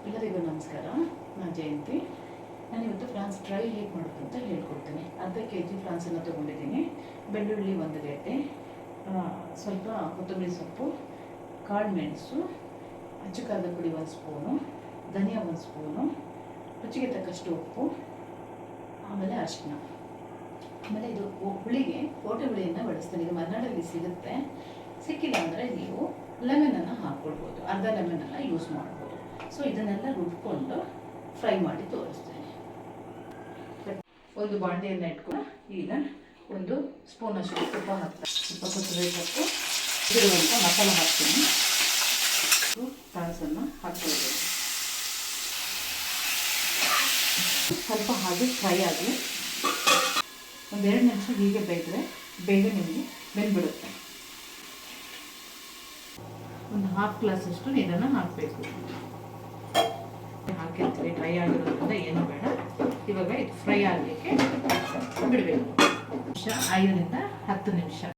ಎಲ್ಲರಿಗೂ ನಮಸ್ಕಾರ. ನಾನು ಜಯಂತಿ. ನಾನಿವತ್ತು ಫ್ರಾನ್ಸ್ ಡ್ರೈ ಹೇಗೆ ಮಾಡೋದು ಅಂತ ಹೇಳ್ಕೊಡ್ತೀನಿ. ಅರ್ಧ kg ಫ್ರಾನ್ಸನ್ನು ತೊಗೊಂಡಿದ್ದೀನಿ. ಬೆಳ್ಳುಳ್ಳಿ 1 ಗಡ್ಡೆ, ಸ್ವಲ್ಪ ಕೊತ್ತಂಬರಿ ಸೊಪ್ಪು, ಕಾಳು ಮೆಣಸು, ಅಚ್ಚು ಖಾರದ ಪುಡಿ 1 ಸ್ಪೂನು, ಧನಿಯಾ 1 ಸ್ಪೂನು, ರುಚಿಗೆ ತಕ್ಕಷ್ಟು ಉಪ್ಪು, ಆಮೇಲೆ ಅರಿಶಿನ. ಆಮೇಲೆ ಇದು ಹುಳಿಗೆ ಕೋಟೆ ಹುಳಿಯನ್ನು ಬಳಸ್ತೀನಿ. ಇದು ಮಲೆನಾಡಲ್ಲಿ ಸಿಗುತ್ತೆ. ಸಿಕ್ಕಿಲ್ಲ ಅಂದರೆ ನೀವು ಲೆಮನನ್ನು ಹಾಕ್ಕೊಳ್ಬೋದು. ಅರ್ಧ ಲೆಮನನ್ನು ಯೂಸ್ ಮಾಡ್ಬೋದು. ಸೊ ಇದನ್ನೆಲ್ಲ ರುಬ್ಕೊಂಡು ಫ್ರೈ ಮಾಡಿ ತೋರಿಸ್ತೇನೆ. ಒಂದು ಬಾಂಡೆಯನ್ನು ಇಟ್ಕೊಂಡು ಈಗ 1 ಸ್ಪೂನಷ್ಟು ತುಪ್ಪ ಹಾಕ್ತೀನಿ. ಸ್ವಲ್ಪ ಕೊತ್ತಂಬರಿ ಸೊಪ್ಪು ಇರುವಂಥ ಮಸಾಲ ಹಾಕ್ತೀನಿ. ಫ್ರಾನ್ಸನ್ನು ಹಾಕ್ಕೊಳ್ಬೇಕು. ಸ್ವಲ್ಪ ಹಾಗೆ ಫ್ರೈ ಆಗಲಿ. 1-2 ನಿಮಿಷ ಹೀಗೆ ಬೇಯಿದ್ರೆ ಬೇಗ ನಿಮಗೆ ಬೆಂದ್ಬಿಡುತ್ತೆ. ಒಂದು 1/2 ಗ್ಲಾಸಷ್ಟು ನೀರನ್ನು ಹಾಕಬೇಕು. ಹಾಕಿರ್ತೀವಿ, ಡ್ರೈ ಆಗಿರೋದ್ರಿಂದ ಏನೂ ಬೇಡ. ಇವಾಗ ಇದು ಫ್ರೈ ಆಗಲಿಕ್ಕೆ ಬಿಡಬೇಕು. 5 ರಿಂದ 10 ನಿಮಿಷ.